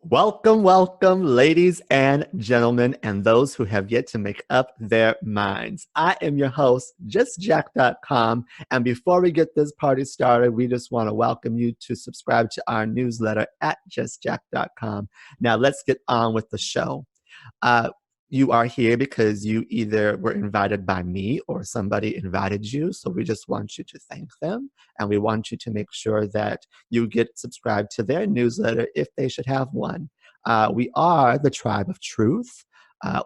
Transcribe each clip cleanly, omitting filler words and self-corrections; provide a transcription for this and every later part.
Welcome, welcome, ladies and gentlemen, and those who have yet to make up their minds. I am your host, JustJack.com. And before we get this party started, we just want to welcome you to subscribe to our newsletter at JustJack.com. Now, let's get on with the show. Uh, you are here because you either were invited by me or somebody invited you. So we just want you to thank them. And we want you to make sure that you get subscribed to their newsletter if they should have one. We are the Tribe of Truth.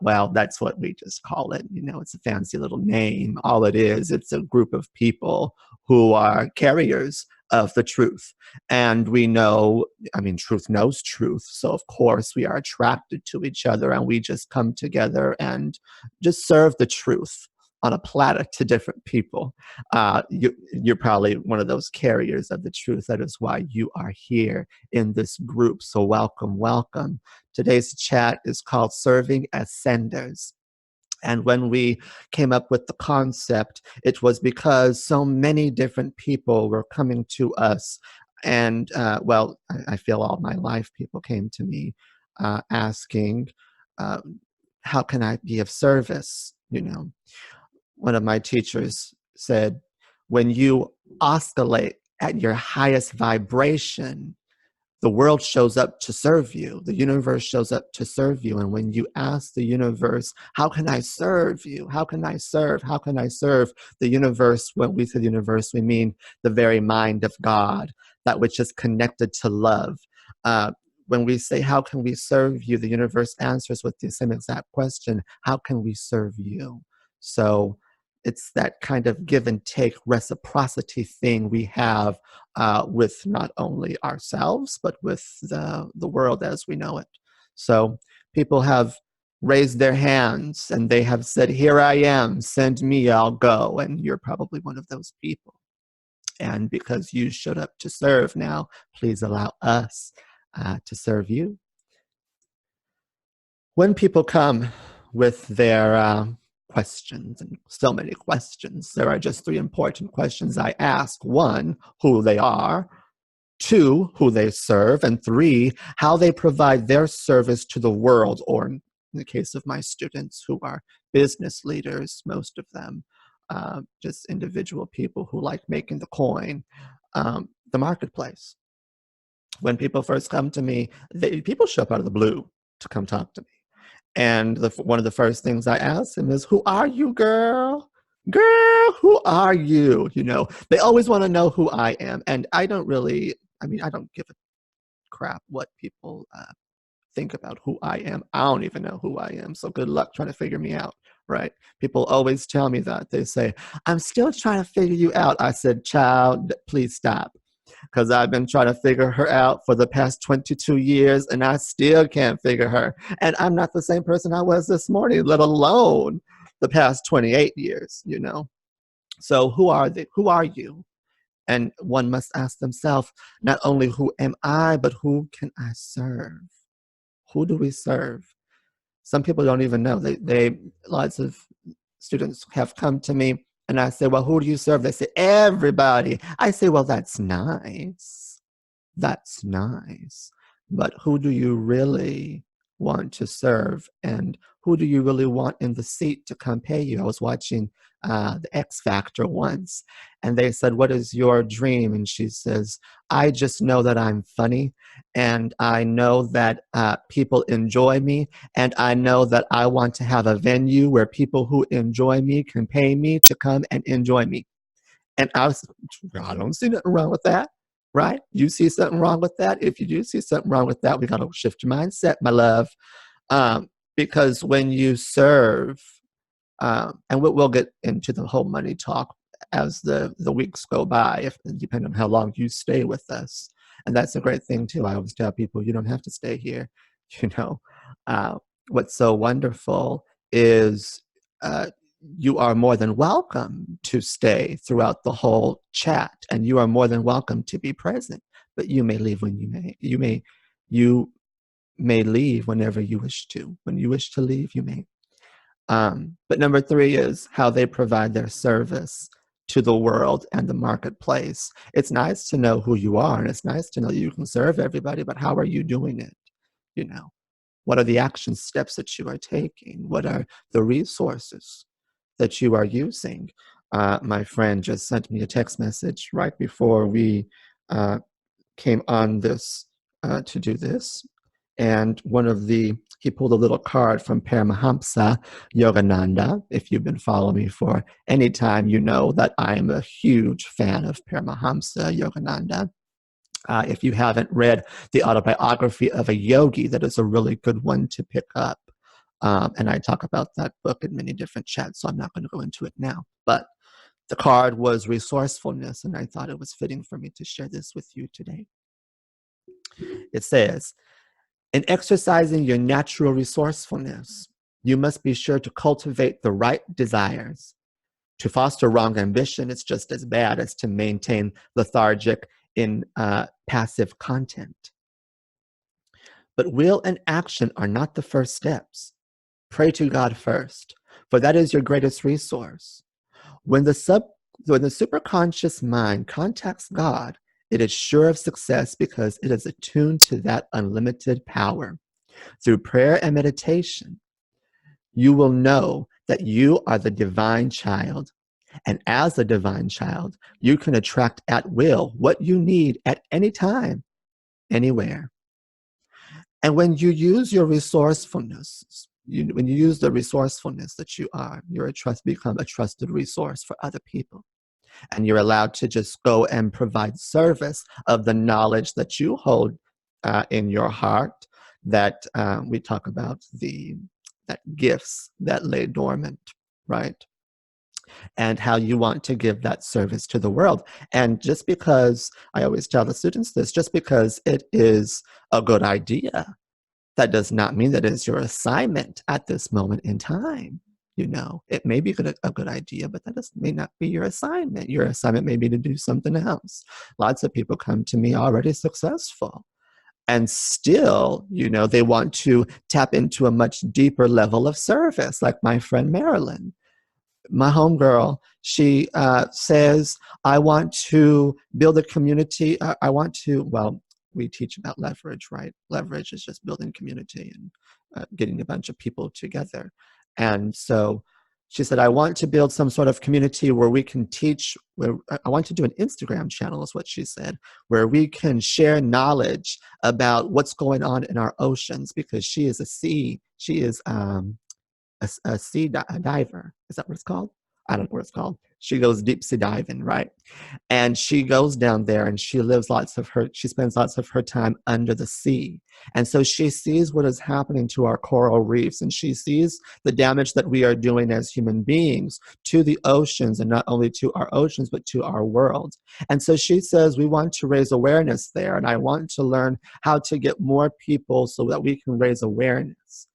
Well, that's what we just call it. You know, it's a fancy little name. All it is, it's a group of people who are carriers of the truth. And we know, truth knows truth. So, of course, we are attracted to each other and we just come together and just serve the truth on a platter to different people. You're probably one of those carriers of the truth. That is why you are here in this group. So welcome, welcome. Today's chat is called Serving as Senders. And when we came up with the concept, it was because so many different people were coming to us. And, I feel all my life people came to me asking, how can I be of service? You know, one of my teachers said, when you oscillate at your highest vibration, the world shows up to serve you. The universe shows up to serve you. And when you ask the universe, how can I serve you? How can I serve? How can I serve the universe? When we say the universe, we mean the very mind of God, that which is connected to love. When we say, how can we serve you? The universe answers with the same exact question, how can we serve you? So it's that kind of give and take reciprocity thing we have with not only ourselves, but with the world as we know it. So people have raised their hands and they have said, here I am, send me, I'll go. And you're probably one of those people. And because you showed up to serve now, please allow us to serve you. When people come with their questions, and so many questions, there are just three important questions I ask. One, who they are. Two, who they serve. And three, how they provide their service to the world, or in the case of my students who are business leaders, most of them, just individual people who like making the coin, the marketplace. When people first come to me, people show up out of the blue to come talk to me. And one of the first things I ask them is, who are you, girl? Girl, who are you? You know, they always want to know who I am. And I don't give a crap what people think about who I am. I don't even know who I am. So good luck trying to figure me out, right? People always tell me that. They say, I'm still trying to figure you out. I said, child, please stop. Because I've been trying to figure her out for the past 22 years and I still can't figure her. And I'm not the same person I was this morning, let alone the past 28 years, you know. So who are they? Who are you? And one must ask themselves, not only who am I, but who can I serve? Who do we serve? Some people don't even know. Lots of students have come to me and I say, well, who do you serve? They say, everybody. I say, well, that's nice. That's nice. But who do you really want to serve? And who do you really want in the seat to come pay you? I was watching the X Factor once, and they said, what is your dream? And she says, I just know that I'm funny, and I know that people enjoy me, and I know that I want to have a venue where people who enjoy me can pay me to come and enjoy me. And I don't see nothing wrong with that, right? You see something wrong with that? If you do see something wrong with that, we got to shift your mindset, my love. Because when you serve, and we'll get into the whole money talk as the weeks go by, depending on how long you stay with us. And that's a great thing too. I always tell people, you don't have to stay here. You know, what's so wonderful is you are more than welcome to stay throughout the whole chat, and you are more than welcome to be present. But you may leave when you may leave whenever you wish to. When you wish to leave, you may. But number three is how they provide their service to the world and the marketplace. It's nice to know who you are, and it's nice to know you can serve everybody, but how are you doing it? You know, what are the action steps that you are taking? What are the resources that you are using? My friend just sent me a text message right before we came on this to do this. And he pulled a little card from Paramahamsa Yogananda. If you've been following me for any time, you know that I am a huge fan of Paramahamsa Yogananda. If you haven't read the autobiography of a yogi, that is a really good one to pick up. And I talk about that book in many different chats, so I'm not going to go into it now. But the card was resourcefulness, and I thought it was fitting for me to share this with you today. It says, in exercising your natural resourcefulness, you must be sure to cultivate the right desires. To foster wrong ambition is just as bad as to maintain lethargic in passive content. But will and action are not the first steps. Pray to God first, for that is your greatest resource. When the superconscious mind contacts God, it is sure of success because it is attuned to that unlimited power. Through prayer and meditation, you will know that you are the divine child. And as a divine child, you can attract at will what you need at any time, anywhere. And when you use your resourcefulness, when you use the resourcefulness that you are, become a trusted resource for other people. And you're allowed to just go and provide service of the knowledge that you hold in your heart, that we talk about that gifts that lay dormant, right? And how you want to give that service to the world. And just because, I always tell the students this, just because it is a good idea, that does not mean that it's your assignment at this moment in time. It may be a good idea, but that may not be your assignment. Your assignment may be to do something else. Lots of people come to me already successful, and still, they want to tap into a much deeper level of service, like my friend Marilyn. My homegirl, she says, I want to build a community. We teach about leverage, right? Leverage is just building community and getting a bunch of people together. And so she said, I want to build some sort of community where we can teach, I want to do an Instagram channel, is what she said, where we can share knowledge about what's going on in our oceans, because she is a sea diver. Is that what it's called? I don't know what it's called. She goes deep sea diving, right? And she goes down there and she spends lots of her time under the sea. And so she sees what is happening to our coral reefs, and she sees the damage that we are doing as human beings to the oceans, and not only to our oceans, but to our world. And so she says, we want to raise awareness there, and I want to learn how to get more people so that we can raise awareness.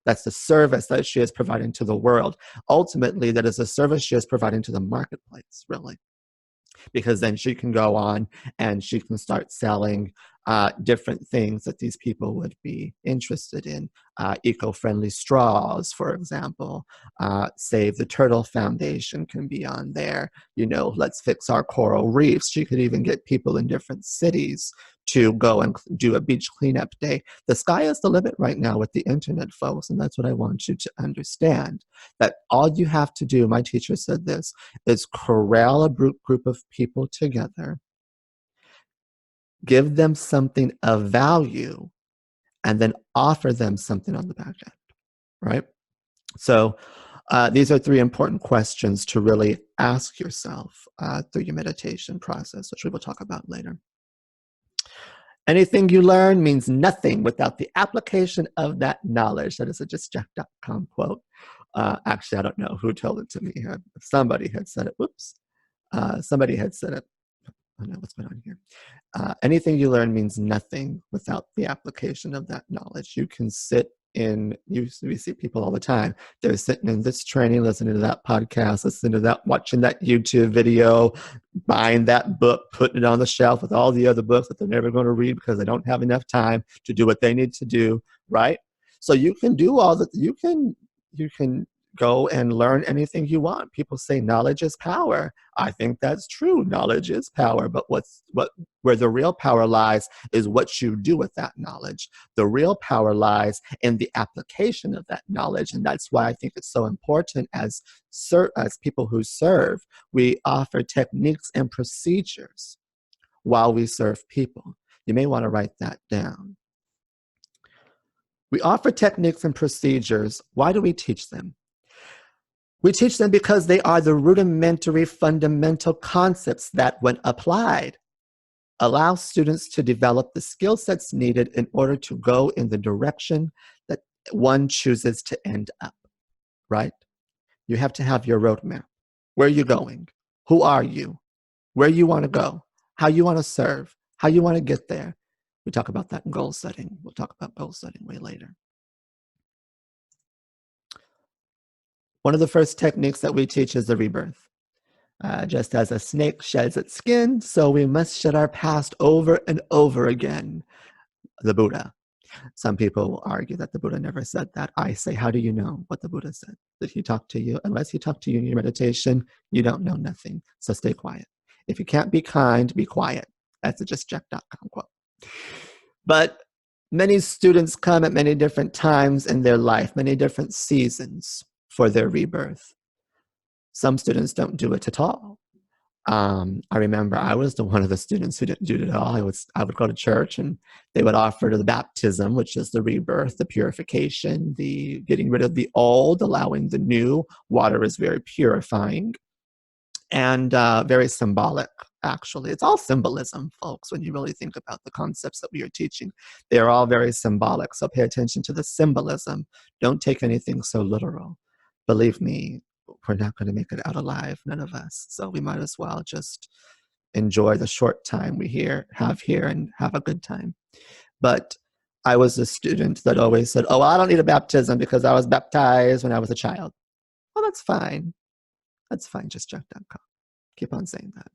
That's the service that she is providing to the world. Ultimately, that is a service she is providing to the marketplace, really. Because then she can go on and she can start selling different things that these people would be interested in. Eco-friendly straws, for example. Save the Turtle Foundation can be on there. Let's fix our coral reefs. She could even get people in different cities to go and do a beach cleanup day. The sky is the limit right now with the internet, folks, and that's what I want you to understand. That all you have to do, my teacher said this, is corral a group of people together, give them something of value, and then offer them something on the back end, right? So these are 3 important questions to really ask yourself through your meditation process, which we will talk about later. Anything you learn means nothing without the application of that knowledge. That is a justjack.com quote. Actually, I don't know who told it to me. Somebody had said it. Whoops. Somebody had said it. I don't know what's going on here. Anything you learn means nothing without the application of that knowledge. You can sit in, we see people all the time. They're sitting in this training, listening to that podcast, listening to that, watching that YouTube video, buying that book, putting it on the shelf with all the other books that they're never going to read because they don't have enough time to do what they need to do, right? So you can do all that. You can go and learn anything you want. People say knowledge is power. I think that's true. Knowledge is power, but where the real power lies is what you do with that knowledge. The real power lies in the application of that knowledge, and that's why I think it's so important as people who serve, we offer techniques and procedures while we serve people. You may want to write that down. We offer techniques and procedures. Why do we teach them? We teach them because they are the rudimentary fundamental concepts that, when applied, allow students to develop the skill sets needed in order to go in the direction that one chooses to end up, right? You have to have your roadmap. Where are you going? Who are you? Where you want to go? How you want to serve? How you want to get there? We talk about that in goal setting. We'll talk about goal setting way later. One of the first techniques that we teach is the rebirth. Just as a snake sheds its skin, so we must shed our past over and over again. The Buddha. Some people will argue that the Buddha never said that. I say, how do you know what the Buddha said? Did he talk to you? Unless he talked to you in your meditation, you don't know nothing. So stay quiet. If you can't be kind, be quiet. That's a justjack.com quote. But many students come at many different times in their life, many different seasons for their rebirth. Some students don't do it at all. I remember I was one of the students who didn't do it at all. I would go to church and they would offer the baptism, which is the rebirth, the purification, the getting rid of the old, allowing the new. Water is very purifying and very symbolic, actually. It's all symbolism, folks, when you really think about the concepts that we are teaching. They are all very symbolic, so pay attention to the symbolism. Don't take anything so literal. Believe me, we're not going to make it out alive, none of us. So we might as well just enjoy the short time we have here and have a good time. But I was a student that always said, oh, I don't need a baptism because I was baptized when I was a child. Well, that's fine. That's fine, justjack.com. Keep on saying that.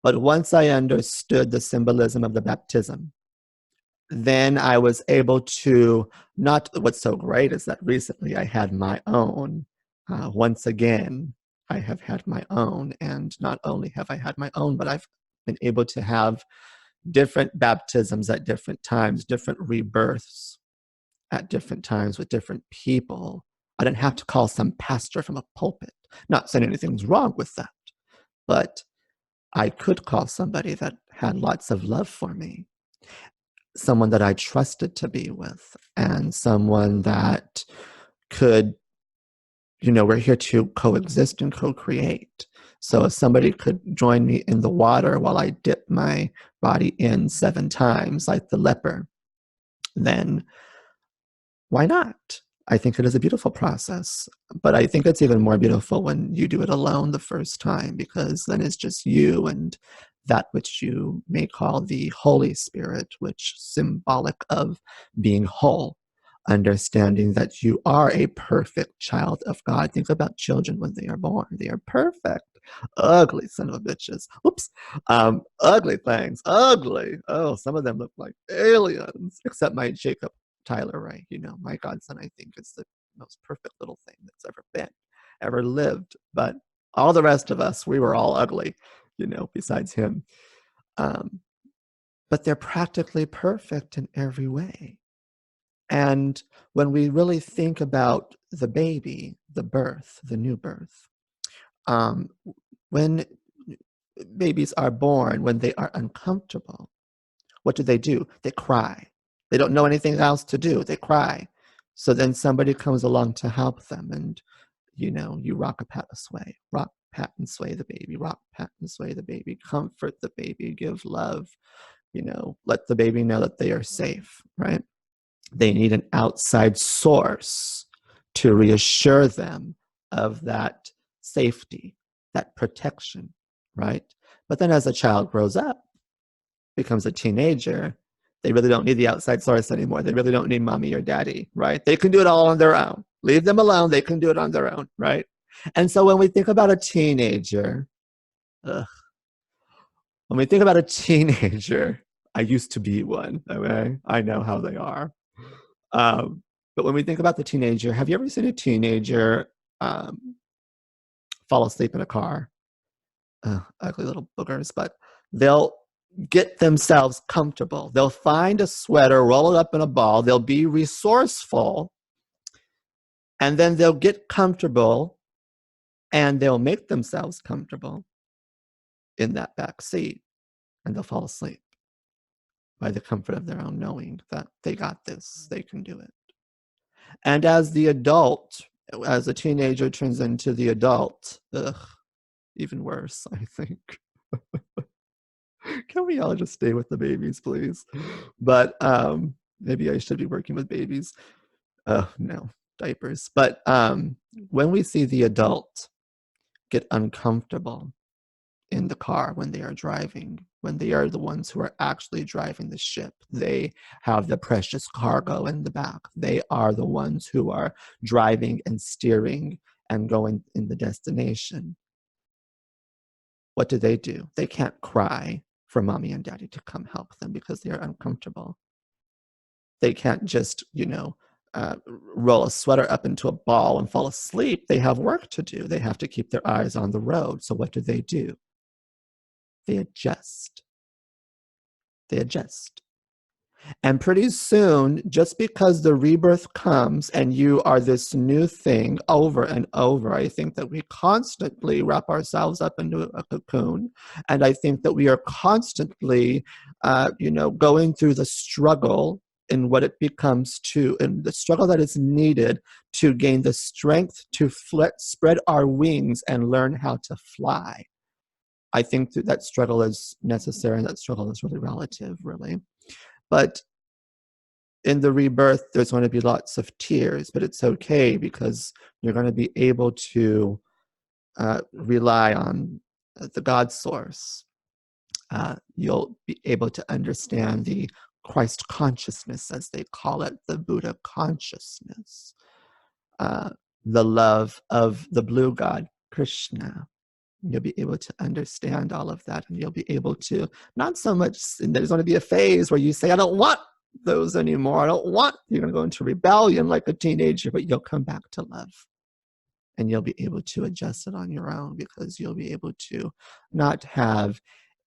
But once I understood the symbolism of the baptism, then I was able to, what's so great is that recently I had my own. Once again, I have had my own, and not only have I had my own, but I've been able to have different baptisms at different times, different rebirths at different times with different people. I didn't have to call some pastor from a pulpit. Not saying anything's wrong with that, but I could call somebody that had lots of love for me, someone that I trusted to be with, and someone that could, we're here to coexist and co-create. So if somebody could join me in the water while I dip my body in 7 times, like the leper, then why not? I think it is a beautiful process, but I think it's even more beautiful when you do it alone the first time, because then it's just you and that which you may call the Holy Spirit, which is symbolic of being whole, understanding that you are a perfect child of God. Think about children when they are born. They are perfect. Ugly son of a bitches. Oops. Ugly things. Ugly. Oh, some of them look like aliens, except my Jacob Tyler Ray, my godson, I think is the most perfect little thing that's ever lived. But all the rest of us, we were all ugly, besides him. But they're practically perfect in every way. And when we really think about the baby, the birth, the new birth, when babies are born, when they are uncomfortable, what do? They cry. They don't know anything else to do. They cry. So then somebody comes along to help them, and you rock, pat, sway, rock, pat, and sway the baby, rock, pat, and sway the baby, comfort the baby, give love, let the baby know that they are safe, right? They need an outside source to reassure them of that safety, that protection, right? But then as a child grows up, becomes a teenager, they really don't need the outside source anymore. They really don't need mommy or daddy, right? They can do it all on their own. Leave them alone. They can do it on their own, right? And so when we think about a teenager, when we think about a teenager, I used to be one, okay? I know how they are. But when we think about the teenager, have you ever seen a teenager fall asleep in a car. Ugly little boogers, but they'll get themselves comfortable. They'll find a sweater, roll it up in a ball. They'll be resourceful, and then they'll get comfortable, and they'll make themselves comfortable in that back seat, and they'll fall asleep by the comfort of their own knowing that they got this, they can do it. And as the adult, as a teenager turns into the adult, even worse, I think. Can we all just stay with the babies, please? But maybe I should be working with babies. No, diapers. But when we see the adult get uncomfortable in the car when they are driving, when they are the ones who are actually driving the ship, they have the precious cargo in the back. They are the ones who are driving and steering and going in the destination. What do? They can't cry for mommy and daddy to come help them because they are uncomfortable. They can't just, roll a sweater up into a ball and fall asleep. They have work to do. They have to keep their eyes on the road. So what do? They adjust. They adjust. And pretty soon, just because the rebirth comes and you are this new thing over and over, I think that we constantly wrap ourselves up into a cocoon. And I think that we are constantly, going through the struggle in what it becomes to, and the struggle that is needed to gain the strength to spread our wings and learn how to fly. I think that struggle is necessary, and that struggle is really relative, really. But in the rebirth, there's going to be lots of tears, but it's okay because you're going to be able to rely on the God source. You'll be able to understand the Christ consciousness, as they call it, the Buddha consciousness, the love of the blue God, Krishna. You'll be able to understand all of that, and you'll be able to, not so much, there's going to be a phase where you say, I don't want those anymore. You're going to go into rebellion like a teenager, but you'll come back to love. And you'll be able to adjust it on your own because you'll be able to not have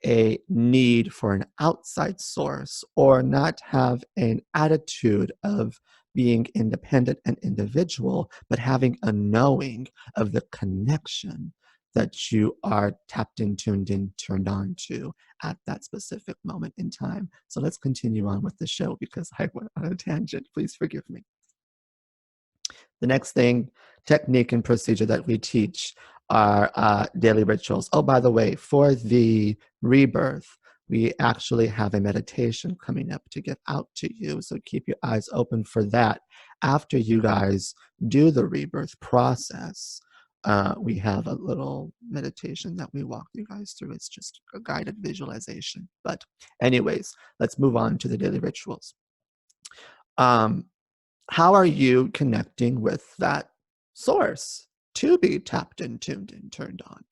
a need for an outside source or not have an attitude of being independent and individual, but having a knowing of the connection that you are tapped in, tuned in, turned on to at that specific moment in time. So let's continue on with the show because I went on a tangent. Please forgive me. The next thing, technique and procedure that we teach are daily rituals. Oh, by the way, for the rebirth, we actually have a meditation coming up to get out to you. So keep your eyes open for that. After you guys do the rebirth process, we have a little meditation that we walk you guys through. It's just a guided visualization. But anyways, let's move on to the daily rituals. How are you connecting with that source to be tapped in, tuned in, turned on?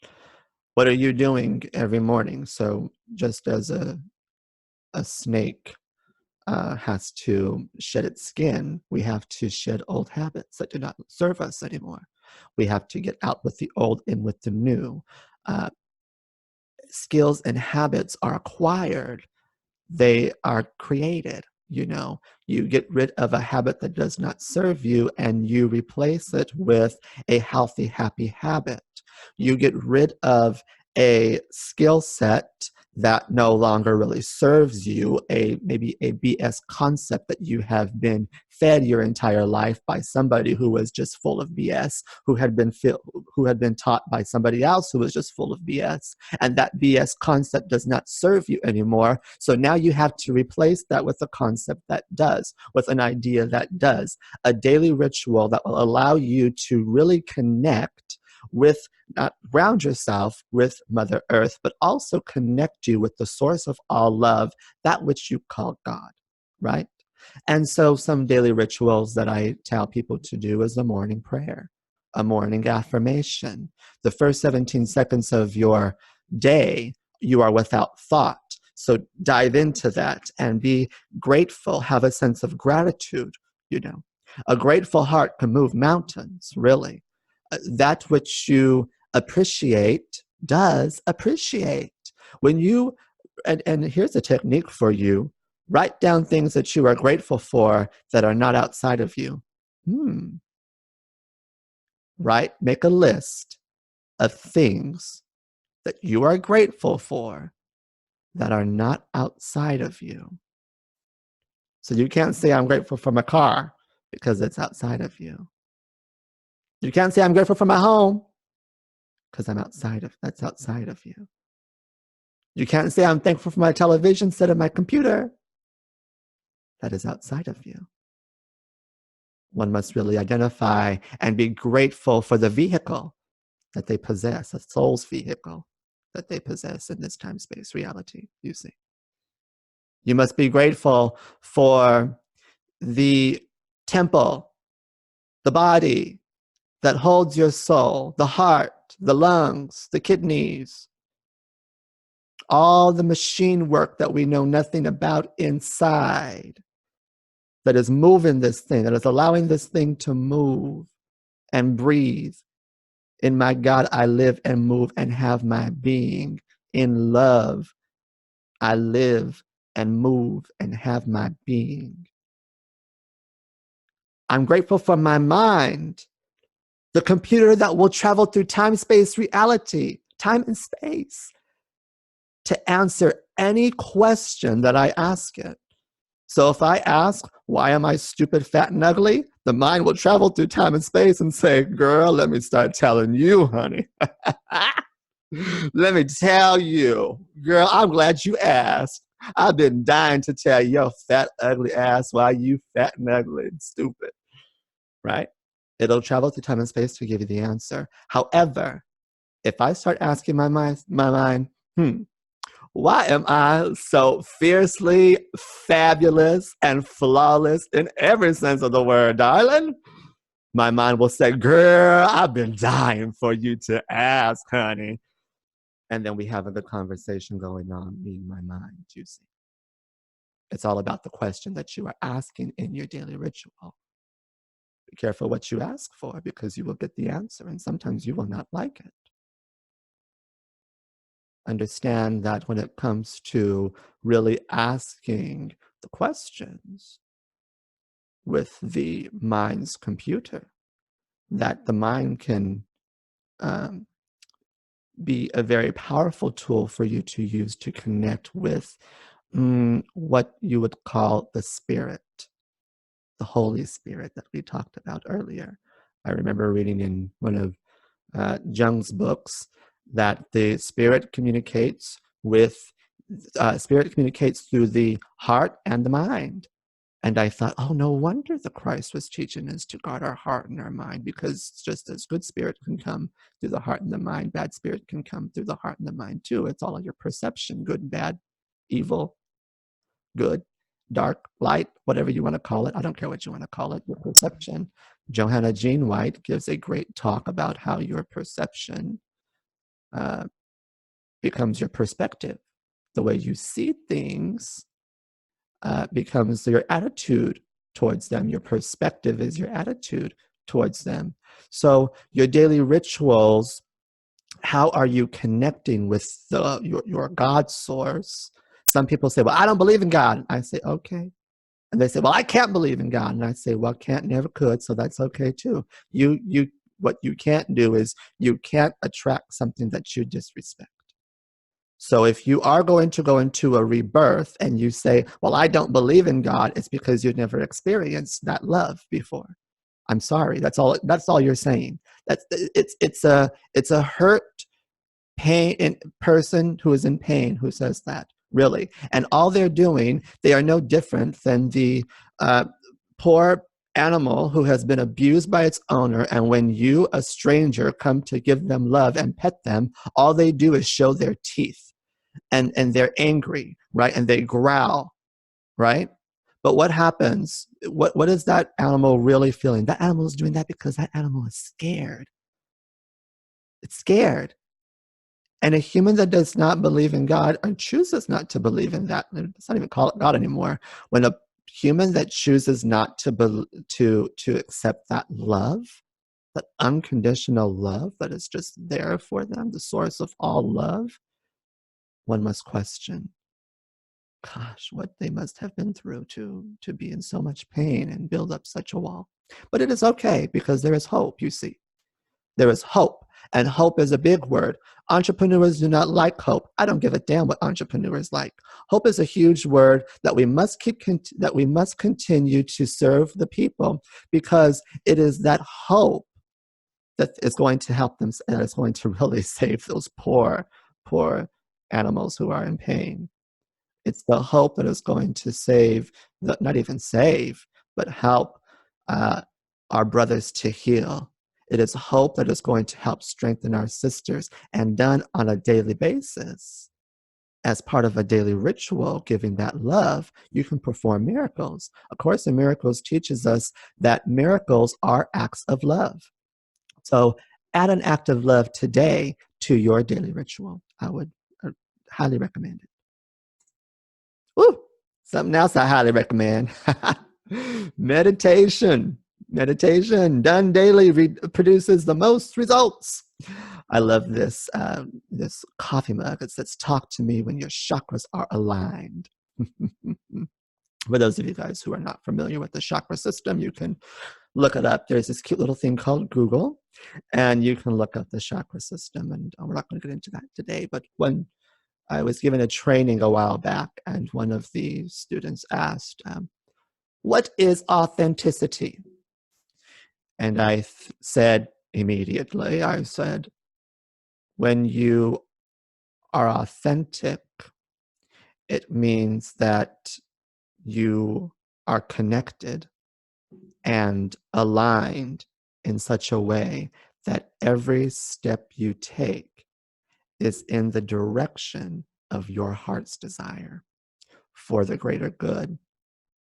What are you doing every morning? So just as a snake has to shed its skin, we have to shed old habits that do not serve us anymore. We have to get out with the old, in with the new. Skills and habits are acquired. They are created. You get rid of a habit that does not serve you and you replace it with a healthy, happy habit. You get rid of a skill set that no longer really serves you, maybe a BS concept that you have been fed your entire life by somebody who was just full of BS, who had been taught by somebody else who was just full of BS, and that BS concept does not serve you anymore. So now you have to replace that with a concept that does, with an idea that does, a daily ritual that will allow you to really connect with, ground yourself with Mother Earth, but also connect you with the source of all love, that which you call God, right? And so some daily rituals that I tell people to do is a morning prayer, a morning affirmation. The first 17 seconds of your day, you are without thought. So dive into that and be grateful, have a sense of gratitude, A grateful heart can move mountains, really. that which you appreciate does appreciate. When you, and here's a technique for you, write down things that you are grateful for that are not outside of you. Right? Make a list of things that you are grateful for that are not outside of you. So you can't say, I'm grateful for my car, because it's outside of you. You can't say, I'm grateful for my home, because that's outside of you. You can't say, I'm thankful for my television set of my computer. That is outside of you. One must really identify and be grateful for the vehicle that they possess, a soul's vehicle that they possess in this time-space reality, you see. You must be grateful for the temple, the body that holds your soul, the heart, the lungs, the kidneys, all the machine work that we know nothing about inside, that is moving this thing, that is allowing this thing to move and breathe. In my God, I live and move and have my being. In love, I live and move and have my being. I'm grateful for my mind, the computer that will travel through time, space, reality, time and space, to answer any question that I ask it. So if I ask, why am I stupid, fat, and ugly? The mind will travel through time and space and say, girl, let me start telling you, honey. Let me tell you, girl, I'm glad you asked. I've been dying to tell your fat, ugly ass why you fat and ugly and stupid, right? It'll travel through time and space to give you the answer. However, if I start asking my mind, why am I so fiercely fabulous and flawless in every sense of the word, darling? My mind will say, girl, I've been dying for you to ask, honey. And then we have a good conversation going on, me and my mind, you see. It's all about the question that you are asking in your daily ritual. Be careful what you ask for, because you will get the answer, and sometimes you will not like it. Understand that when it comes to really asking the questions with the mind's computer, that the mind can be a very powerful tool for you to use to connect with what you would call the spirit, the Holy Spirit that we talked about earlier. I remember reading in one of Jung's books that the spirit communicates through the heart and the mind. And I thought, oh, no wonder the Christ was teaching us to guard our heart and our mind, because just as good spirit can come through the heart and the mind, bad spirit can come through the heart and the mind too. It's all in your perception, good, bad, evil, good, dark, light, whatever you want to call it. I don't care what you want to call it, your perception. Johanna Jean White gives a great talk about how your perception becomes your perspective. The way you see things becomes your attitude towards them. Your perspective is your attitude towards them. So your daily rituals, how are you connecting with your God source? Some people say, well, I don't believe in God. I say, okay. And they say, well, I can't believe in God. And I say, well, can't never could, so that's okay too. What you can't do is you can't attract something that you disrespect. So if you are going to go into a rebirth and you say, well, I don't believe in God, it's because you've never experienced that love before. I'm sorry. That's all you're saying. It's a hurt, pain person who is in pain who says that, really. And all they're doing, they are no different than the poor animal who has been abused by its owner, and when you, a stranger, come to give them love and pet them, all they do is show their teeth. And they're angry, right? And they growl, right? But what happens? What is that animal really feeling? That animal is doing that because that animal is scared. It's scared. And a human that does not believe in God or chooses not to believe in that, let's not even call it God anymore. When a human that chooses not to accept that love, that unconditional love that is just there for them, the source of all love, one must question, gosh, what they must have been through to be in so much pain and build up such a wall. But it is okay because there is hope, you see. There is hope, and hope is a big word. Entrepreneurs do not like hope. I don't give a damn what entrepreneurs like. Hope is a huge word that we must continue to serve the people, because it is that hope that is going to help them, and it's going to really save those poor animals who are in pain. It's the hope that is going to save, not even save, but help our brothers to heal. It is hope that is going to help strengthen our sisters, and done on a daily basis. As part of a daily ritual, giving that love, you can perform miracles. A Course in Miracles teaches us that miracles are acts of love. So add an act of love today to your daily ritual. I would highly recommend it. Woo! Something else I highly recommend. Meditation. Meditation done daily produces the most results. I love this this coffee mug. It says, "Talk to me when your chakras are aligned." For those of you guys who are not familiar with the chakra system, you can look it up. There's this cute little thing called Google, and you can look up the chakra system. And we're not going to get into that today, but when I was given a training a while back, and one of the students asked, what is authenticity? And I said immediately, I said, when you are authentic, it means that you are connected and aligned in such a way that every step you take is in the direction of your heart's desire for the greater good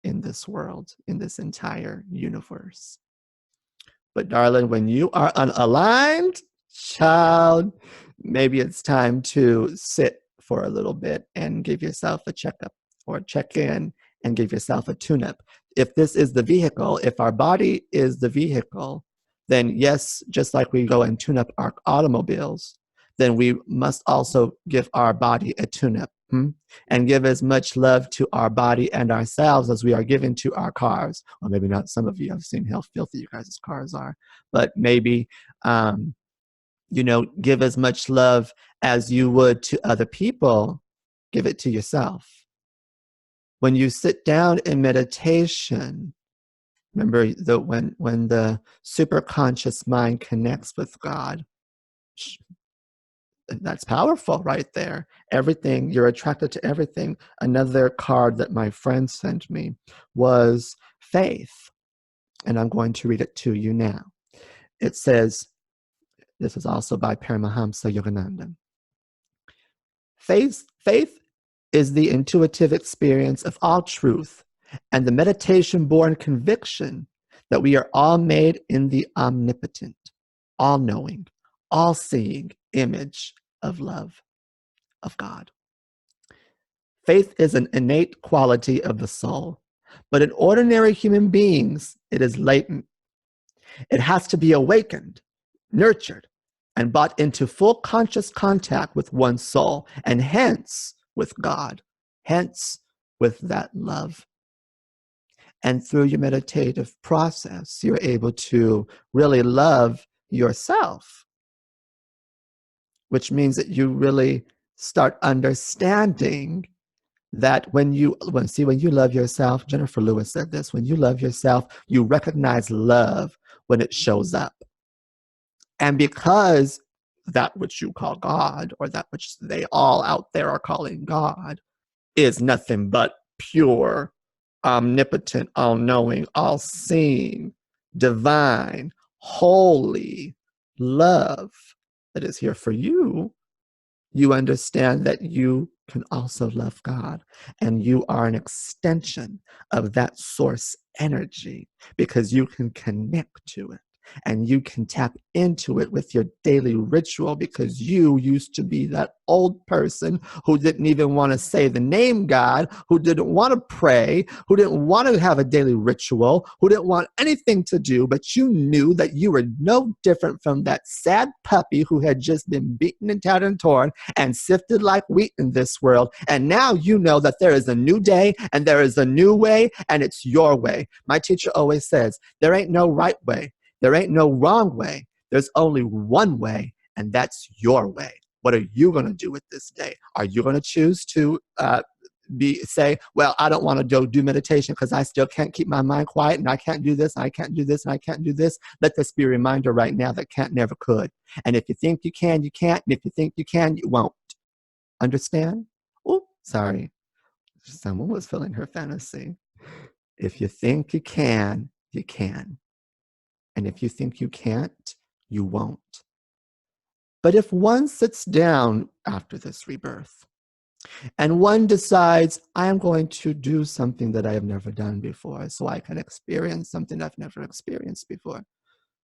in this world, in this entire universe. But darling, when you are unaligned, child, maybe it's time to sit for a little bit and give yourself a checkup, or check in and give yourself a tune-up. If this is the vehicle, if our body is the vehicle, then yes, just like we go and tune up our automobiles, then we must also give our body a tune-up, and give as much love to our body and ourselves as we are giving to our cars. Or maybe not. Some of you have seen how filthy you guys' cars are, but maybe give as much love as you would to other people. Give it to yourself. When you sit down in meditation, remember that when the superconscious mind connects with God, that's powerful right there. Everything, you're attracted to everything. Another card that my friend sent me was faith, and I'm going to read it to you now. It says, this is also by Paramahamsa Yogananda. Faith is the intuitive experience of all truth and the meditation-born conviction that we are all made in the omnipotent, all-knowing, all-seeing image of love, of God. Faith is an innate quality of the soul, but in ordinary human beings, it is latent. It has to be awakened, nurtured, and brought into full conscious contact with one's soul, and hence with God, hence with that love. And through your meditative process, you're able to really love yourself, which means that you really start understanding that when you love yourself, Jennifer Lewis said this, when you love yourself, you recognize love when it shows up. And because that which you call God, or that which they all out there are calling God, is nothing but pure, omnipotent, all-knowing, all-seeing, divine, holy love that is here for you, you understand that you can also love God, and you are an extension of that source energy because you can connect to it. And you can tap into it with your daily ritual, because you used to be that old person who didn't even want to say the name God, who didn't want to pray, who didn't want to have a daily ritual, who didn't want anything to do, but you knew that you were no different from that sad puppy who had just been beaten and tattered and torn and sifted like wheat in this world. And now you know that there is a new day and there is a new way, and it's your way. My teacher always says, there ain't no right way. There ain't no wrong way. There's only one way, and that's your way. What are you going to do with this day? Are you going to choose to say, well, I don't want to do meditation because I still can't keep my mind quiet, and I can't do this, and I can't do this, and I can't do this? Let this be a reminder right now that can't never could. And if you think you can, you can't. And if you think you can, you won't. Understand? Oh, sorry. Someone was filling her fantasy. If you think you can, you can. And if you think you can't, you won't. But if one sits down after this rebirth and one decides, I am going to do something that I have never done before so I can experience something I've never experienced before,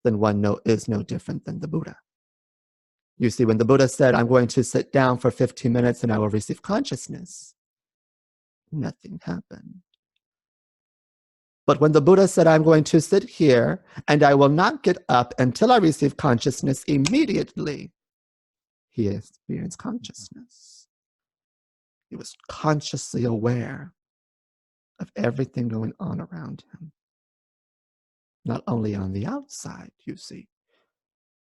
then one is no different than the Buddha. You see, when the Buddha said, I'm going to sit down for 15 minutes and I will receive consciousness, nothing happened. But when the Buddha said, I'm going to sit here and I will not get up until I receive consciousness, immediately he experienced consciousness. He was consciously aware of everything going on around him. Not only on the outside, you see,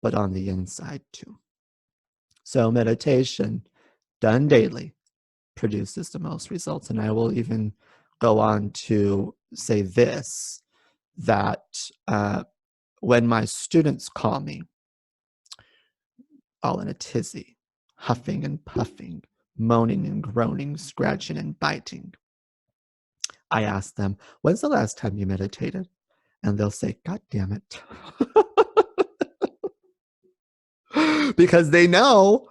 but on the inside too. So meditation done daily produces the most results. And I will even go on to say this, that when my students call me, all in a tizzy, huffing and puffing, moaning and groaning, scratching and biting, I ask them, when's the last time you meditated? And they'll say, God damn it. Because they know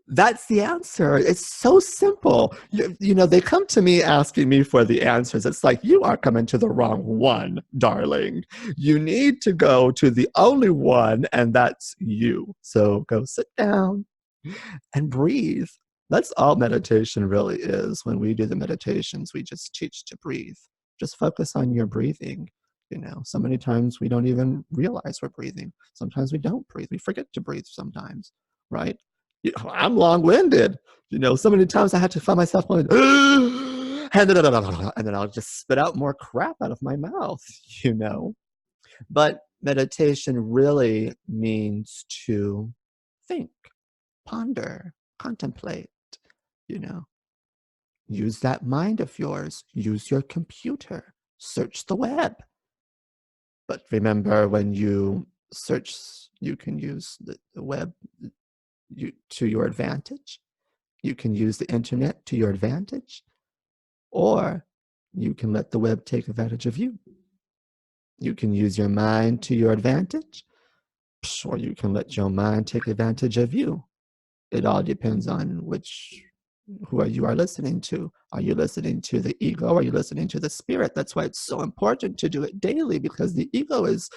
that's the answer. It's so simple. You know, they come to me asking me for the answers. It's like, you are coming to the wrong one, darling. You need to go to the only one, and that's you. So go sit down and breathe. That's all meditation really is. When we do the meditations, we just teach to breathe. Just focus on your breathing. You know, so many times we don't even realize we're breathing. Sometimes we don't breathe. We forget to breathe sometimes, right? I'm long-winded. You know, so many times I had to find myself going, and then I'll just spit out more crap out of my mouth, you know. But meditation really means to think, ponder, contemplate, you know. Use that mind of yours. Use your computer. Search the web. But remember, when you search, you can use the web to your advantage. You can use the internet to your advantage. Or you can let the web take advantage of you. You can use your mind to your advantage, or you can let your mind take advantage of you. It all depends on who you are listening to. Are you listening to the ego? Or are you listening to the spirit? That's why it's so important to do it daily, because the ego is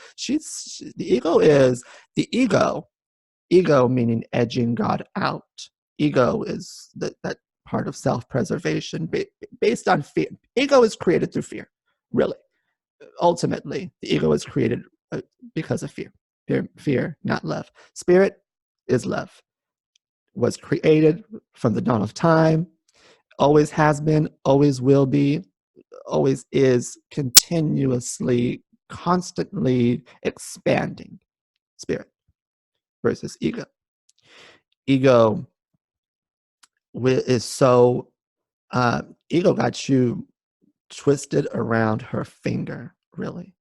the ego meaning edging God out. Ego is that part of self-preservation based on fear. Ego is created through fear, really. Ultimately, the ego is created because of fear. Fear, not love. Spirit is love. Was created from the dawn of time, always has been, always will be, always is, continuously, constantly expanding. Spirit versus ego. Ego is so, ego got you twisted around her finger, really.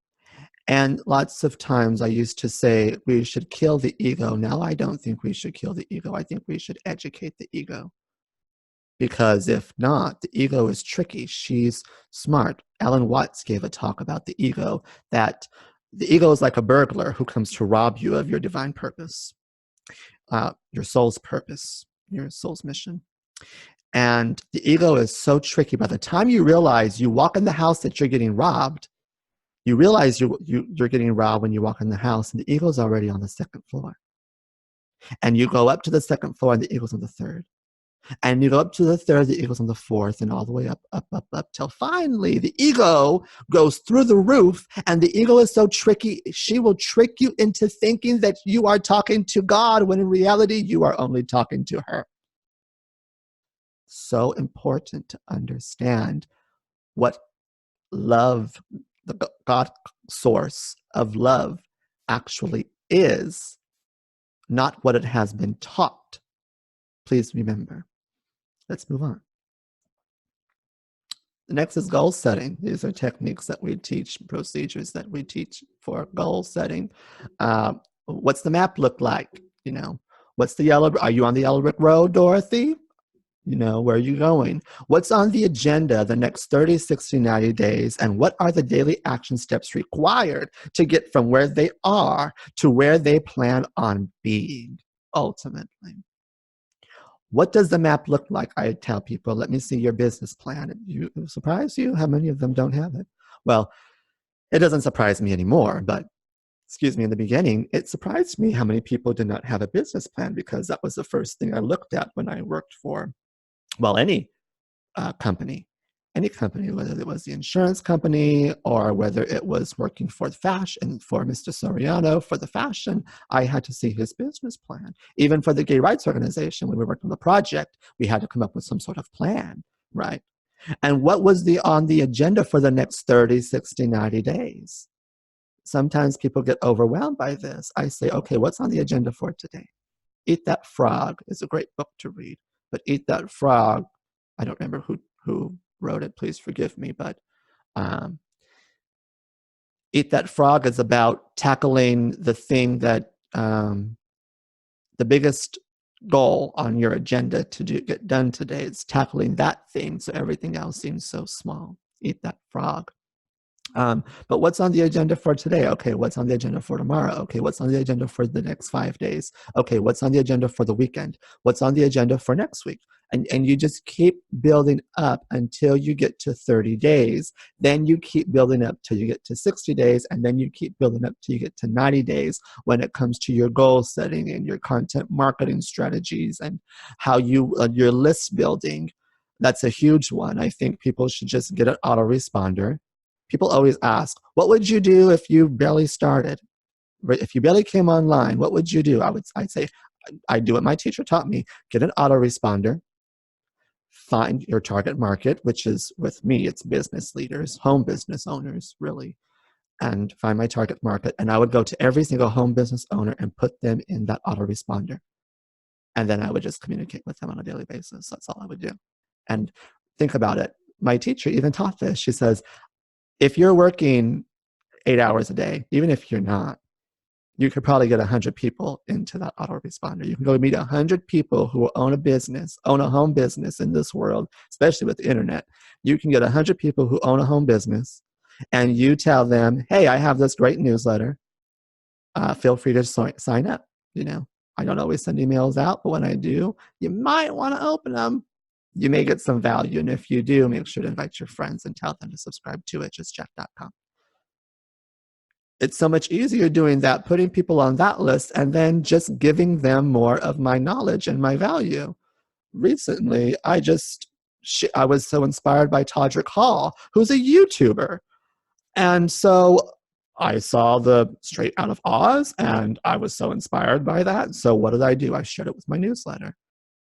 And lots of times I used to say we should kill the ego. Now I don't think we should kill the ego. I think we should educate the ego. Because if not, the ego is tricky. She's smart. Alan Watts gave a talk about the ego, that the ego is like a burglar who comes to rob you of your divine purpose, your soul's purpose, your soul's mission. And the ego is so tricky. By the time you realize you walk in the house that you're getting robbed, You realize you're getting robbed when you walk in the house and the eagle's already on the second floor. And you go up to the second floor and the eagle's on the third. And you go up to the third, the eagle's on the fourth, and all the way up, up, up, up, till finally the ego goes through the roof. And the ego is so tricky, she will trick you into thinking that you are talking to God, when in reality, you are only talking to her. So important to understand what love, the God source of love, actually is, not what it has been taught. Please remember. Let's move on. The next is goal setting. These are techniques that we teach, procedures that we teach for goal setting. What's the map look like? You know, what's the yellow? Are you on the yellow brick road, Dorothy? You know, where are you going? What's on the agenda the next 30, 60, 90 days? And what are the daily action steps required to get from where they are to where they plan on being, ultimately? What does the map look like? I tell people, let me see your business plan. It will surprise you how many of them don't have it. Well, it doesn't surprise me anymore, but excuse me, in the beginning, it surprised me how many people did not have a business plan, because that was the first thing I looked at when I worked for, well, any company, whether it was the insurance company or whether it was working for the fashion, for Mr. Soriano, for the fashion, I had to see his business plan. Even for the gay rights organization, when we worked on the project, we had to come up with some sort of plan, right? And what was on the agenda for the next 30, 60, 90 days? Sometimes people get overwhelmed by this. I say, okay, what's on the agenda for today? Eat That Frog is a great book to read, but Eat That Frog, I don't remember who wrote it, please forgive me, but Eat That Frog is about tackling the thing that, the biggest goal on your agenda to get done today. It's tackling that thing, so everything else seems so small. Eat That Frog. But what's on the agenda for today? Okay, what's on the agenda for tomorrow? Okay, what's on the agenda for the next 5 days? Okay, what's on the agenda for the weekend? What's on the agenda for next week? And you just keep building up until you get to 30 days. Then you keep building up till you get to 60 days, and then you keep building up till you get to 90 days when it comes to your goal setting and your content marketing strategies and how your list building. That's a huge one. I think people should just get an autoresponder. People always ask, what would you do if you barely started? If you barely came online, what would you do? I'd say, I'd do what my teacher taught me. Get an autoresponder. Find your target market, which is, with me, it's business leaders, home business owners, really. And find my target market. And I would go to every single home business owner and put them in that autoresponder. And then I would just communicate with them on a daily basis. That's all I would do. And think about it. My teacher even taught this. She says, if you're working 8 hours a day, even if you're not, you could probably get 100 people into that autoresponder. You can go meet 100 people who own a business, own a home business in this world, especially with the internet. You can get 100 people who own a home business, and you tell them, hey, I have this great newsletter. Feel free to sign up. You know, I don't always send emails out, but when I do, you might want to open them. You may get some value, and if you do, make sure to invite your friends and tell them to subscribe to it, justtcheck.com. It's so much easier doing that, putting people on that list, and then just giving them more of my knowledge and my value. Recently, I was so inspired by Todrick Hall, who's a YouTuber. And so I saw the Straight Out of Oz, and I was so inspired by that. So what did I do? I shared it with my newsletter.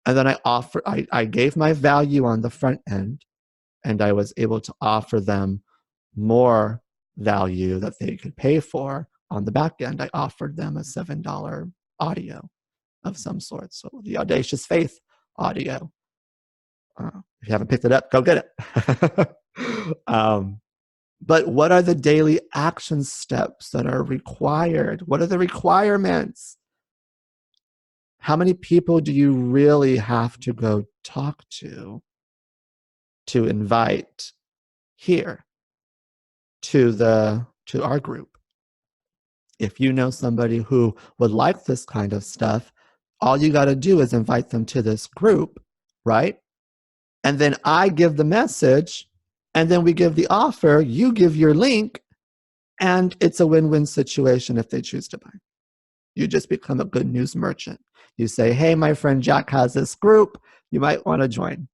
And then I gave my value on the front end, and I was able to offer them more value that they could pay for on the back end. I offered them a $7 audio of some sort. So the Audacious Faith audio. If you haven't picked it up, go get it. But what are the daily action steps that are required? What are the requirements? How many people do you really have to go talk to invite here to our group? If you know somebody who would like this kind of stuff, all you got to do is invite them to this group, right? And then I give the message, and then we give the offer, you give your link, And it's a win-win situation if they choose to buy. You just become a good news merchant. You say, hey, my friend Jack has this group. You might want to join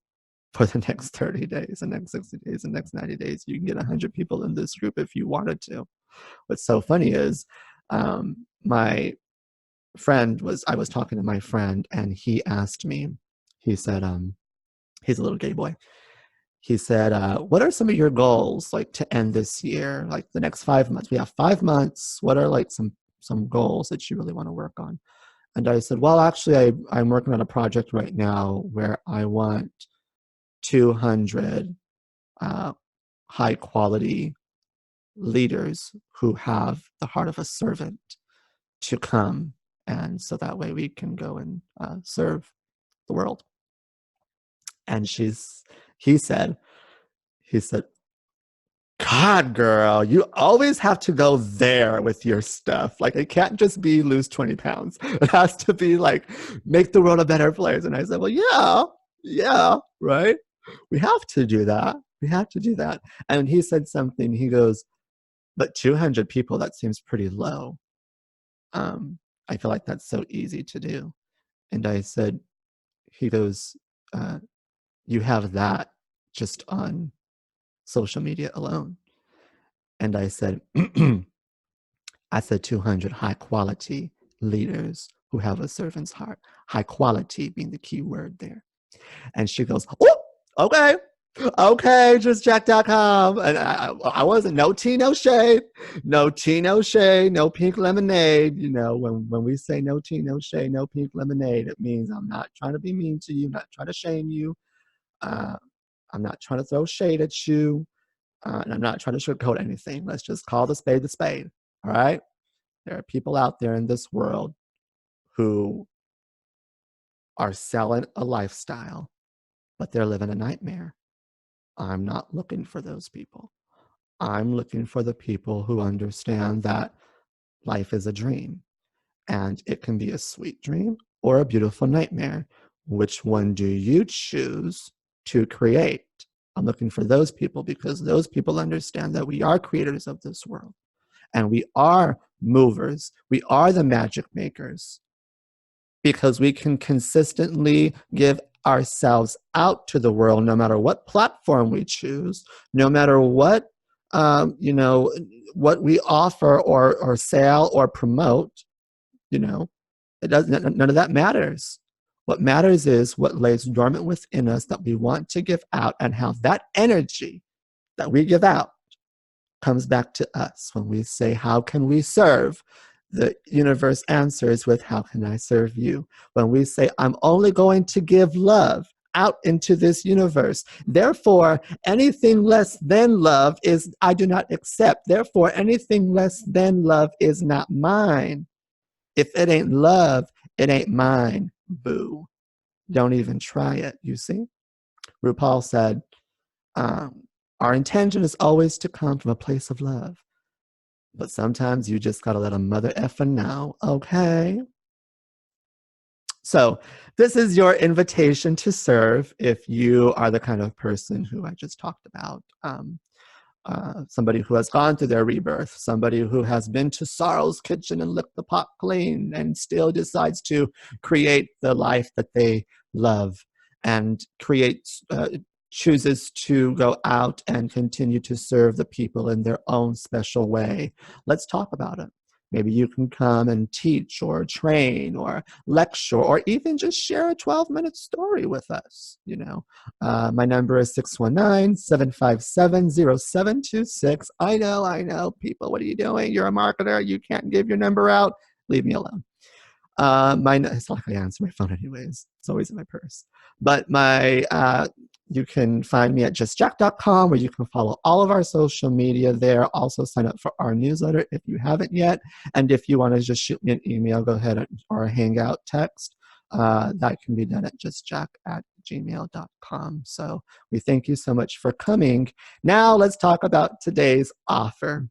for the next 30 days, the next 60 days, the next 90 days. You can get 100 people in this group if you wanted to. What's so funny is my friend I was talking to my friend, and he asked me, he said, he's a little gay boy. He said, what are some of your goals like to end this year, like the next 5 months? We have 5 months. What are like some goals that you really want to work on? And I said, well, actually, I'm working on a project right now where I want 200 high quality leaders who have the heart of a servant to come. And so that way we can go and serve the world. And he said, God, girl, you always have to go there with your stuff. Like, it can't just be lose 20 pounds. It has to be like, make the world a better place. And I said, well, yeah, right? We have to do that. We have to do that. And he said something, he goes, but 200 people, that seems pretty low. I feel like that's so easy to do. And I said, he goes, you have that just on social media alone. And I said, I said 200 high quality leaders who have a servant's heart. High quality being the key word there. And she goes, oh, okay, justjack.com. And I wasn't, no tea, no shade. No tea, no shade, no pink lemonade. You know, when we say no tea, no shade, no pink lemonade, it means I'm not trying to be mean to you, I'm not trying to shame you. I'm not trying to throw shade at you. And I'm not trying to sugarcoat anything. Let's just call the spade, all right? There are people out there in this world who are selling a lifestyle, but they're living a nightmare. I'm not looking for those people. I'm looking for the people who understand that life is a dream, and it can be a sweet dream or a beautiful nightmare. Which one do you choose to create? I'm looking for those people because those people understand that we are creators of this world, and we are movers. We are the magic makers because we can consistently give ourselves out to the world, no matter what platform we choose, no matter what what we offer or sell or promote. It doesn't. None of that matters. What matters is what lays dormant within us that we want to give out, and how that energy that we give out comes back to us. When we say, how can we serve? The universe answers with, how can I serve you? When we say, I'm only going to give love out into this universe, therefore anything less than love is I do not accept. Therefore anything less than love is not mine. If it ain't love, it ain't mine. Boo. Don't even try it, you see? RuPaul said, our intention is always to come from a place of love. But sometimes you just gotta let a mother effing know, okay? So this is your invitation to serve if you are the kind of person who I just talked about. Somebody who has gone through their rebirth, somebody who has been to sorrow's kitchen and licked the pot clean and still decides to create the life that they love and chooses to go out and continue to serve the people in their own special way. Let's talk about it. Maybe you can come and teach or train or lecture or even just share a 12-minute story with us. My number is 619-757-0726. I know, people, what are you doing? You're a marketer. You can't give your number out. Leave me alone. It's not like I answer my phone anyways. It's always in my purse. But you can find me at justjack.com, where you can follow all of our social media there. Also sign up for our newsletter if you haven't yet. And if you want to just shoot me an email, go ahead or a hangout text. That can be done at justjack@gmail.com. So we thank you so much for coming. Now let's talk about today's offer.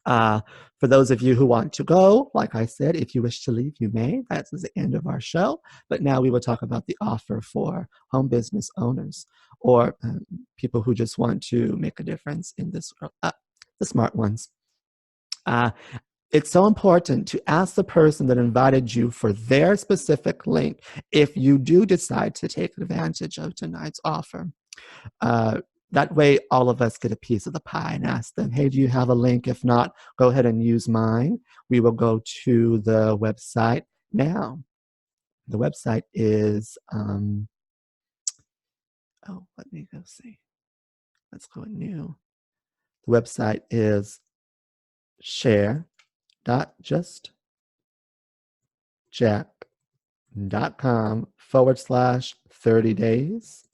For those of you who want to go, like I said, if you wish to leave, you may. That's the end of our show. But now we will talk about the offer for home business owners or people who just want to make a difference in this world. The smart ones. Uh, it's so important to ask the person that invited you for their specific link if you do decide to take advantage of tonight's offer. Uh, that way, all of us get a piece of the pie and ask them, hey, do you have a link? If not, go ahead and use mine. We will go to the website now. The website is, let me go see. Let's go new. The website is share.justjack.com/30 days.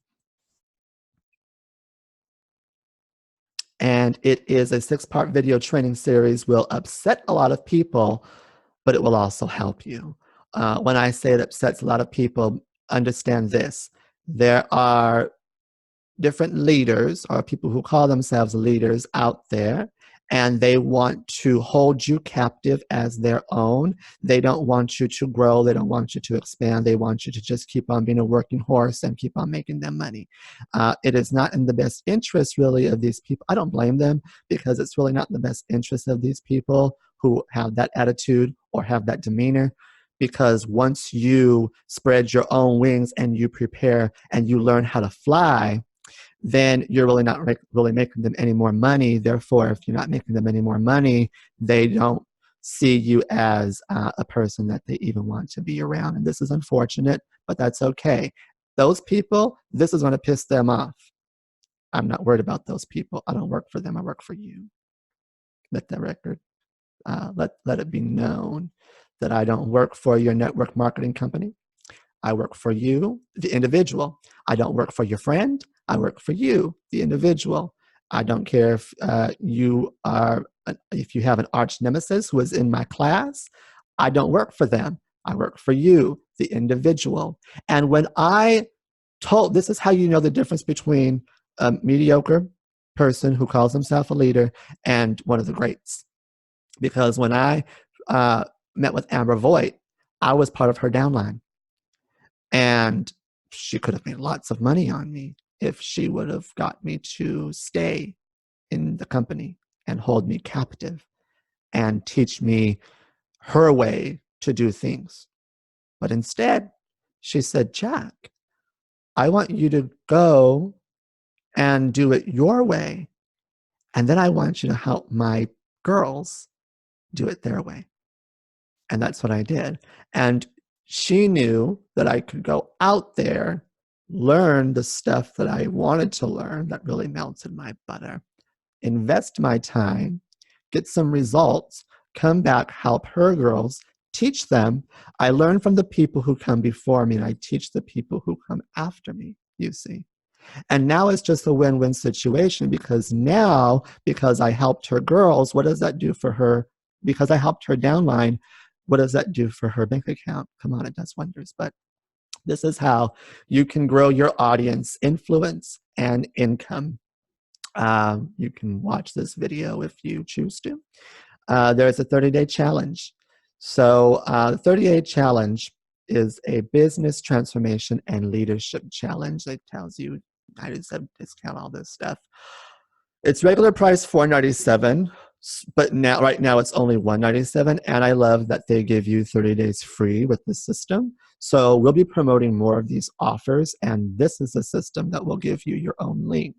And it is a 6-part video training series. Will upset a lot of people, but it will also help you. When I say it upsets a lot of people, understand this. There are different leaders or people who call themselves leaders out there, and they want to hold you captive as their own. They don't want you to grow. They don't want you to expand. They want you to just keep on being a working horse and keep on making them money. It is not in the best interest, really, of these people. I don't blame them, because it's really not in the best interest of these people who have that attitude or have that demeanor. Because once you spread your own wings and you prepare and you learn how to fly, then you're really not really making them any more money. Therefore, if you're not making them any more money, they don't see you as a person that they even want to be around. And this is unfortunate, but that's okay. Those people, this is going to piss them off. I'm not worried about those people. I don't work for them. I work for you. Let that record, let it be known that I don't work for your network marketing company. I work for you, the individual. I don't work for your friend. I work for you, the individual. I don't care if if you have an arch nemesis who is in my class. I don't work for them. I work for you, the individual. And when this is how you know the difference between a mediocre person who calls himself a leader and one of the greats. Because when I met with Amber Voigt, I was part of her downline. And she could have made lots of money on me if she would have got me to stay in the company and hold me captive and teach me her way to do things. But instead, she said, Jack, I want you to go and do it your way. And then I want you to help my girls do it their way. And that's what I did. And she knew that I could go out there, learn the stuff that I wanted to learn that really melted my butter, invest my time, get some results, come back, help her girls, teach them. I learn from the people who come before me, and I teach the people who come after me, you see. And now it's just a win-win situation, because now, because I helped her girls, what does that do for her? Because I helped her downline, what does that do for her bank account? Come on, it does wonders. But this is how you can grow your audience, influence, and income. You can watch this video if you choose to. There's a 30-day challenge. So the 30-day challenge is a business transformation and leadership challenge that tells you I just have discount all this stuff. It's regular price $497, but right now it's only $197, and I love that they give you 30 days free with the system. So we'll be promoting more of these offers, and this is a system that will give you your own link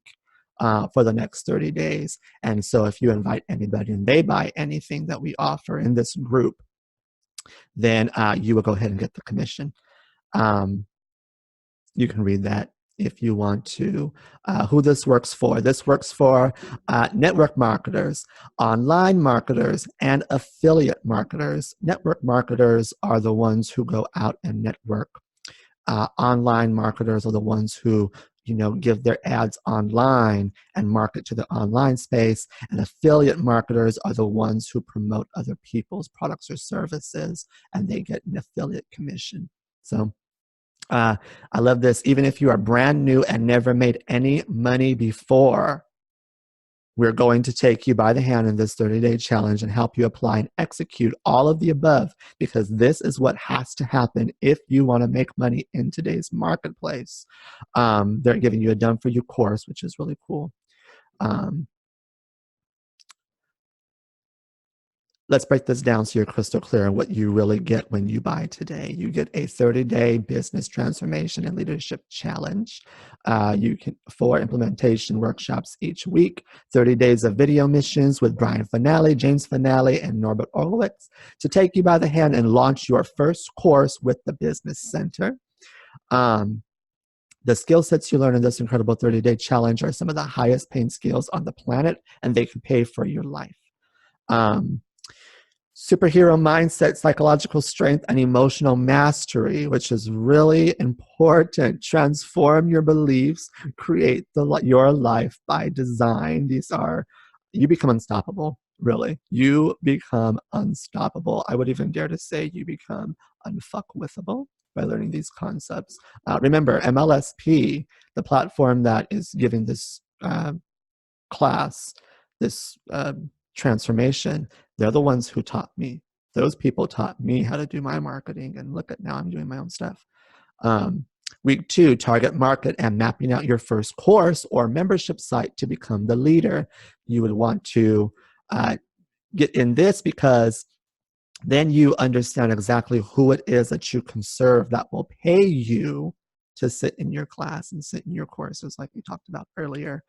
for the next 30 days. And so if you invite anybody and they buy anything that we offer in this group, then you will go ahead and get the commission. You can read that if you want to. Who this works for. This works for network marketers, online marketers, and affiliate marketers. Network marketers are the ones who go out and network. Online marketers are the ones who give their ads online and market to the online space. And affiliate marketers are the ones who promote other people's products or services, and they get an affiliate commission. So I love this. Even if you are brand new and never made any money before, we're going to take you by the hand in this 30-day challenge and help you apply and execute all of the above, because this is what has to happen if you want to make money in today's marketplace. They're giving you a done-for-you course, which is really cool. let's break this down so you're crystal clear on what you really get when you buy today. You get a 30-day business transformation and leadership challenge. You can 4 implementation workshops each week, 30 days of video missions with Brian Finale, James Finale, and Norbert Orlowitz to take you by the hand and launch your first course with the Business Center. The skill sets you learn in this incredible 30-day challenge are some of the highest paying skills on the planet, and they can pay for your life. Superhero mindset, psychological strength, and emotional mastery, which is really important. Transform your beliefs, create your life by design. You become unstoppable, really. You become unstoppable. I would even dare to say you become unfuckwithable by learning these concepts. Remember, MLSP, the platform that is giving this class, this transformation, they're the ones who taught me. Those people taught me how to do my marketing, and look at now I'm doing my own stuff. Week 2, target market and mapping out your first course or membership site to become the leader. You would want to get in this because then you understand exactly who it is that you can serve that will pay you to sit in your class and sit in your courses like we talked about earlier.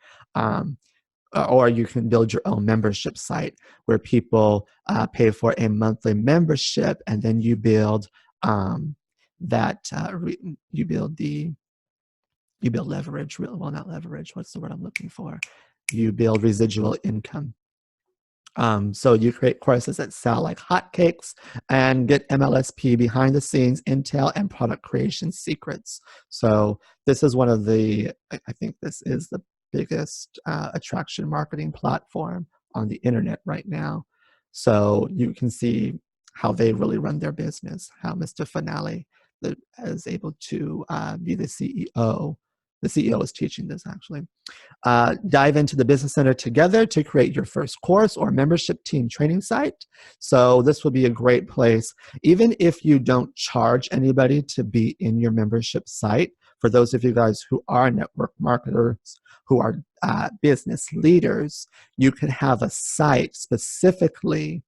Or you can build your own membership site where people pay for a monthly membership, and then you build you build leverage. Well, not leverage. What's the word I'm looking for? You build residual income. So you create courses that sell like hotcakes and get MLSP behind the scenes intel and product creation secrets. So this is one of the, I think this is the biggest attraction marketing platform on the internet right now. So you can see how they really run their business, how Mr. Finale is able to be the CEO. The CEO is teaching this actually. Dive into the Business Center together to create your first course or membership team training site. So this will be a great place, even if you don't charge anybody to be in your membership site. For those of you guys who are network marketers, who are business leaders, you can have a site specifically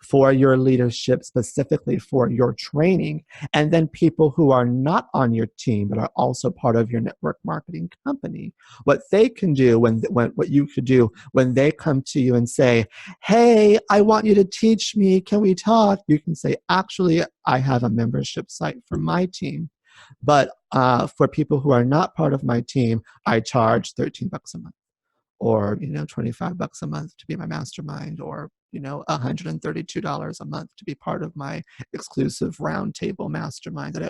for your leadership, specifically for your training, and then people who are not on your team but are also part of your network marketing company, what they can do what you could do when they come to you and say, hey, I want you to teach me, can we talk? You can say, actually, I have a membership site for my team, but for people who are not part of my team, I charge $13 a month, or $25 a month to be my mastermind, or $132 a month to be part of my exclusive roundtable mastermind that I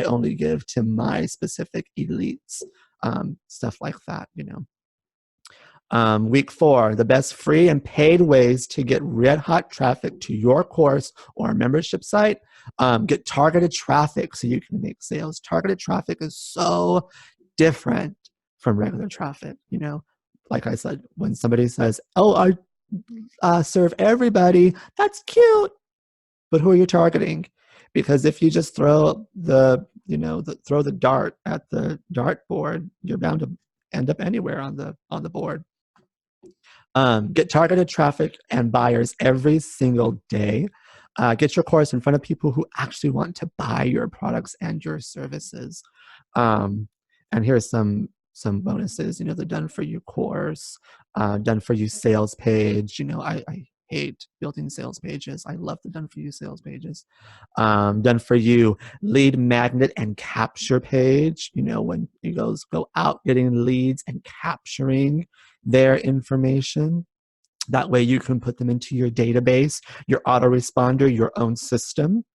only give to my specific elites, stuff like that. Week 4, the best free and paid ways to get red hot traffic to your course or membership site. Get targeted traffic so you can make sales. Targeted traffic is so different from regular traffic. Like I said, when somebody says, oh, I serve everybody, that's cute, but who are you targeting? Because if you just throw the dart at the dartboard, you're bound to end up anywhere on the board. Get targeted traffic and buyers every single day. Get your course in front of people who actually want to buy your products and your services. And here's some bonuses. The done for you course, done for you sales page. I hate building sales pages. I love the done for you sales pages. Done for you lead magnet and capture page. When you go out getting leads and capturing their information. That way you can put them into your database, your autoresponder, your own system.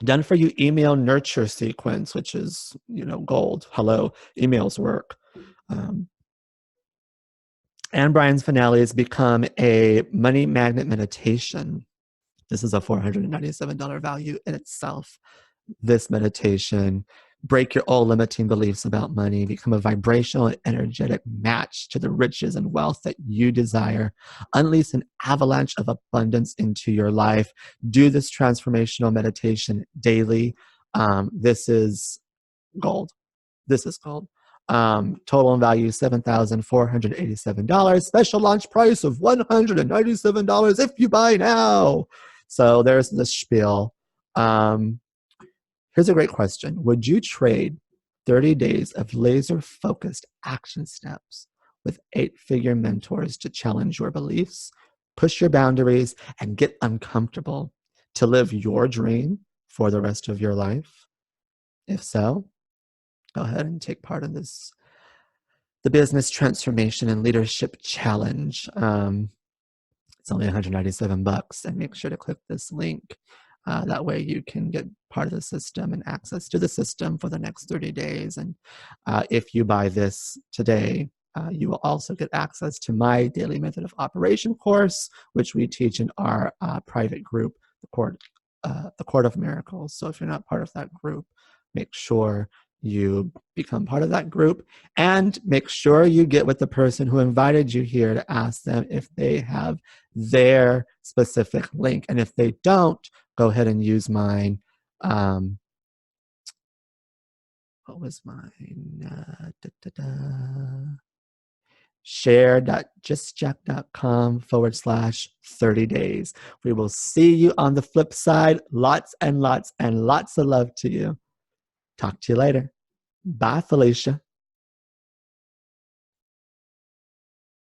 Done for you email nurture sequence, which is, gold. Hello, emails work. Anne Bryan's Finale has become a money magnet meditation. This is a $497 value in itself. This meditation, break your old limiting beliefs about money, become a vibrational and energetic match to the riches and wealth that you desire, unleash an avalanche of abundance into your life. Do this transformational meditation daily. This is gold. This is gold. Total in value $7,487. Special launch price of $197 if you buy now. So there's the spiel. Here's a great question. Would you trade 30 days of laser-focused action steps with 8-figure mentors to challenge your beliefs, push your boundaries, and get uncomfortable to live your dream for the rest of your life? If so, go ahead and take part in this, the Business Transformation and Leadership Challenge. It's only $197, and make sure to click this link. That way you can get part of the system and access to the system for the next 30 days. And if you buy this today, you will also get access to my Daily Method of Operation course, which we teach in our private group, the Court of Miracles. So if you're not part of that group, make sure you become part of that group, and make sure you get with the person who invited you here to ask them if they have their specific link. And if they don't, go ahead and use mine. What was mine? Share.justjack.com/30 days. We will see you on the flip side. Lots and lots and lots of love to you. Talk to you later. Bye, Felicia.